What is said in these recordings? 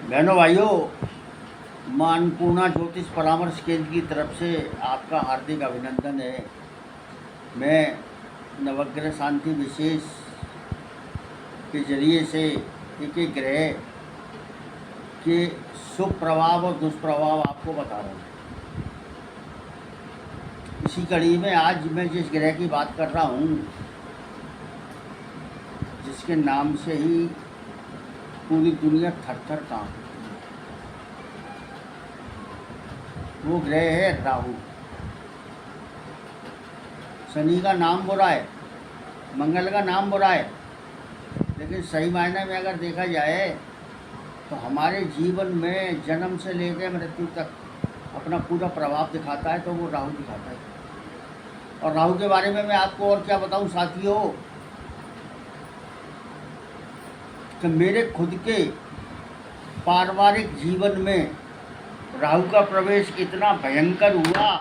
बहनों भाइयों, मां अन्नपूर्णा ज्योतिष परामर्श केंद्र की तरफ से आपका हार्दिक अभिनंदन है। मैं नवग्रह शांति विशेष के जरिए से एक एक ग्रह के शुभ प्रभाव और दुष्प्रभाव आपको बता रहा हूँ। इसी कड़ी में आज मैं जिस ग्रह की बात कर रहा हूँ, जिसके नाम से ही पूरी दुनिया थर-थर कांपती है, वो ग्रह है राहु। शनि का नाम बुरा है, मंगल का नाम बुरा है, लेकिन सही मायने में अगर देखा जाए तो हमारे जीवन में जन्म से लेकर मृत्यु तक अपना पूरा प्रभाव दिखाता है, तो वो राहु दिखाता है। और राहु के बारे में मैं आपको और क्या बताऊं साथियों, कि मेरे खुद के पारिवारिक जीवन में राहु का प्रवेश इतना भयंकर हुआ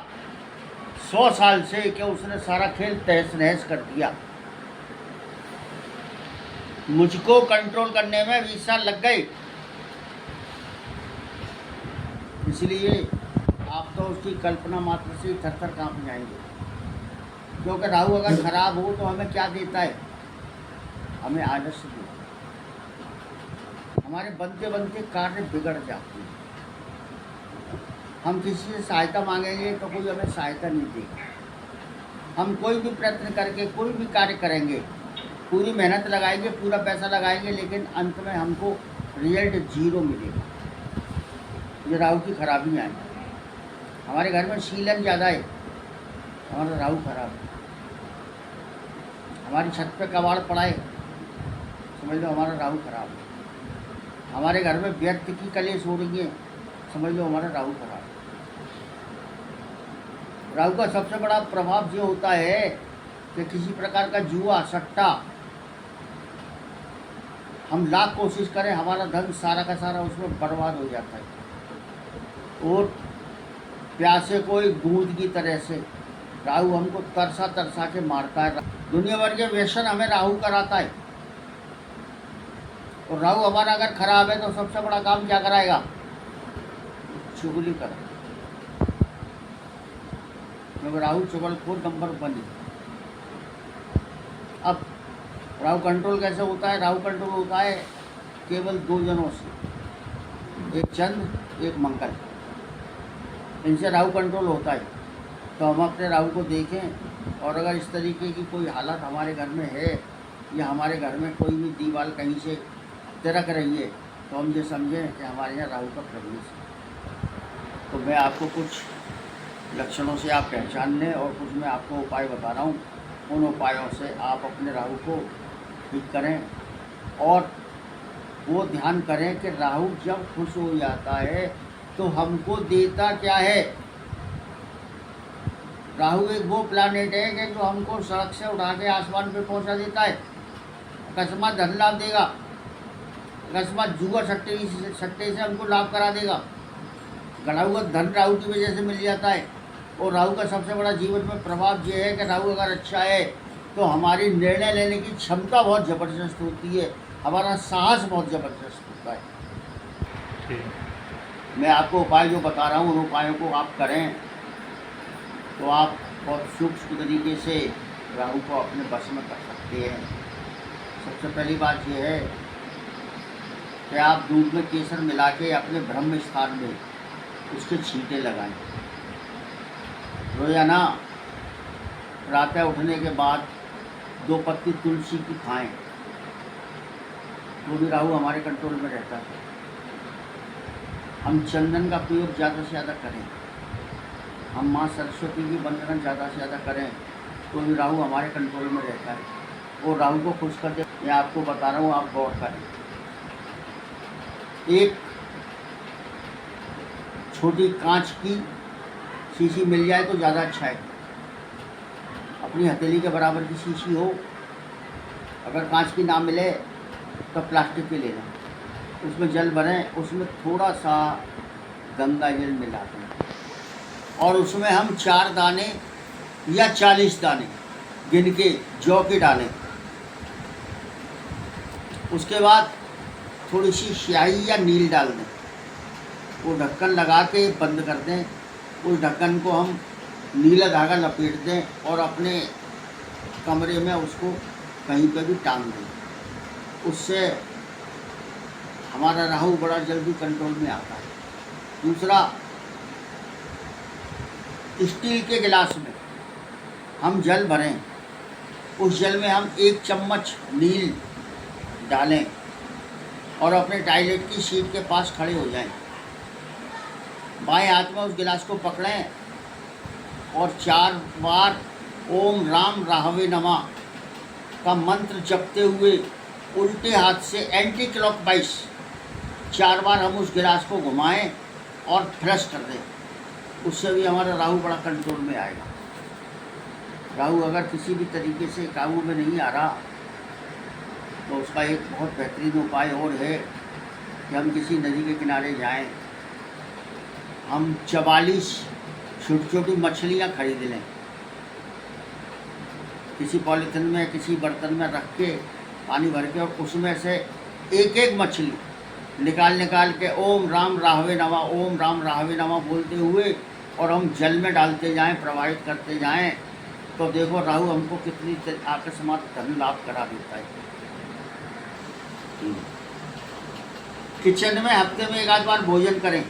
100 साल से कि उसने सारा खेल तहस नहस कर दिया। मुझको कंट्रोल करने में 20 साल लग गए। इसलिए आप तो उसकी कल्पना मात्र से थर-थर कांप जाएंगे, क्योंकि राहु अगर खराब हो तो हमें क्या देता है? हमें आलस्य देता है। हमारे बनते बनते कार्य बिगड़ जाते हैं। हम किसी से सहायता मांगेंगे तो कोई हमें सहायता नहीं देगा। हम कोई भी प्रयत्न करके कोई भी कार्य करेंगे, पूरी मेहनत लगाएंगे, पूरा पैसा लगाएंगे, लेकिन अंत में हमको रिजल्ट जीरो मिलेगा। ये राहु की खराबियाँ हैं। हमारे घर में शीलन ज़्यादा है, हमारा राहु खराब है। हमारी छत पे कबाड़ पड़ा है, समझ लो हमारा राहु खराब है। हमारे घर में व्यर्थ की कलेश हो रही है, समझ लो हमारा राहु खराब है। राहु का सबसे बड़ा प्रभाव ये होता है कि किसी प्रकार का जुआ सट्टा, हम लाख कोशिश करें, हमारा धन सारा का सारा उसमें बर्बाद हो जाता है। और प्यासे को एक दूध की तरह से राहु हमको तरसा तरसा के मारता है। दुनिया भर के व्यसन हमें राहु कराता है। और राहु हमारा अगर खराब है तो सबसे बड़ा काम क्या कराएगा? चुगली करेगा, क्योंकि राहु चुगलखोर नंबर 1 है। अब राहु कंट्रोल कैसे होता है? राहु कंट्रोल होता है केवल 2 जनों से, एक चंद्र एक मंगल। इनसे राहु कंट्रोल होता है। तो हम अपने राहु को देखें, और अगर इस तरीके की कोई हालत हमारे घर में है, या हमारे घर में कोई भी दीवार कहीं से तिरक रही है, तो हम ये समझें कि हमारे यहाँ राहु का प्रवेश है। तो मैं आपको कुछ लक्षणों से आप पहचान लें, और कुछ मैं आपको उपाय बता रहा हूँ। उन उपायों से आप अपने राहु को ठीक करें, और वो ध्यान करें कि राहु जब खुश हो जाता है तो हमको देता क्या है। राहु एक वो प्लैनेट है कि जो हमको सड़क से उठा के आसमान पे पहुंचा देता है, अकस्मात धन लाभ देगा, अकस्मात जुआ सट्टे से हमको लाभ करा देगा। गड़ा हुआ धन राहु की वजह से मिल जाता है। और राहु का सबसे बड़ा जीवन में प्रभाव ये है कि राहु अगर अच्छा है तो हमारी निर्णय लेने की क्षमता बहुत ज़बरदस्त होती है, हमारा साहस बहुत ज़बरदस्त होता है। मैं आपको उपाय जो बता रहा हूँ, उन उपायों को आप करें तो आप बहुत सूक्ष्म तरीके से राहु को अपने बस में कर सकते हैं। सबसे पहली बात यह है कि आप दूध में केसर मिला के अपने ब्रह्म स्थान में उसके छींटे लगाएं। रोजाना प्रातः उठने के बाद 2 पत्ती तुलसी की खाएं, तो भी राहु हमारे कंट्रोल में रहता है। हम चंदन का प्रयोग ज़्यादा से ज़्यादा करें, हम माँ सरस्वती की वंदना ज़्यादा से ज़्यादा करें, तो भी राहु हमारे कंट्रोल में रहता है। और राहु को खुश करके मैं आपको बता रहा हूँ, आप गौर करें। एक छोटी कांच की शीशी मिल जाए तो ज़्यादा अच्छा है। अपनी हथेली के बराबर की शीशी हो, अगर कांच की ना मिले तो प्लास्टिक की लेना, उसमें जल भरें, उसमें थोड़ा सा गंगा जल मिला दें, और उसमें हम 4 दाने या 40 दाने गिन के जौ के डालें। उसके बाद थोड़ी सी स्याही या नील डाल दें, वो ढक्कन लगा के बंद कर दें। उस ढक्कन को हम नीला धागा लपेट दें और अपने कमरे में उसको कहीं पर भी टांग दें। उससे हमारा राहु बड़ा जल्दी कंट्रोल में आता है। दूसरा, स्टील के गिलास में हम जल भरें, उस जल में हम 1 चम्मच नील डालें और अपने टॉयलेट की सीट के पास खड़े हो जाएं। बाएं हाथ में उस गिलास को पकड़ें और 4 बार ओम राम राहवे नमः का मंत्र जपते हुए उल्टे हाथ से एंटी क्लॉकवाइज 4 बार हम उस गिलास को घुमाएं और फ्लश कर दें। उससे भी हमारा राहु बड़ा कंट्रोल में आएगा। राहु अगर किसी भी तरीके से काबू में नहीं आ रहा तो उसका एक बहुत बेहतरीन उपाय और है कि हम किसी नदी के किनारे जाएं, हम 44 छोटी छोटी मछलियाँ खरीद लें, किसी पॉलीथिन में किसी बर्तन में रख के पानी भर के, और उसमें से एक मछली निकाल के ओम राम राहवे नमः, ओम राम राहवे नमः बोलते हुए और हम जल में डालते जाएं, प्रवाहित करते जाएं, तो देखो राहु हमको कितनी अकस्मात धन लाभ करा देता है। किचन में हफ्ते में 1 आध बार भोजन करें,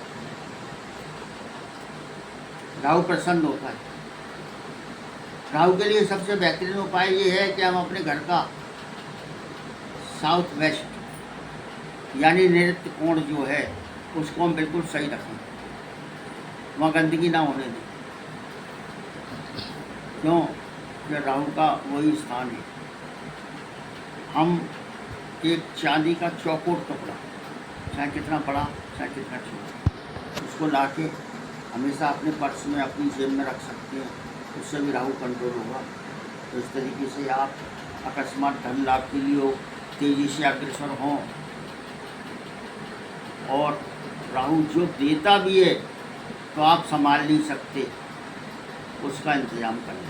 राहु प्रसन्न होता है। राहु के लिए सबसे बेहतरीन उपाय ये है कि हम अपने घर का साउथ वेस्ट यानी नैऋत्य कोण जो है उसको हम बिल्कुल सही रखें, वहाँ गंदगी ना होने दें। क्यों? ये राहु का वही स्थान है। हम एक चांदी का चौकोर टुकड़ा, चाहे कितना बड़ा चाहे कितना छोटा, उसको ला के हमेशा अपने पर्स में अपनी जेब में रख सकते हैं, उससे भी राहु कंट्रोल होगा। तो इस तरीके से आप अकस्मात धन लाभ के लिए तेज़ी से अग्रसर हों, और राहु जो देता भी है तो आप संभाल नहीं सकते, उसका इंतज़ाम करें।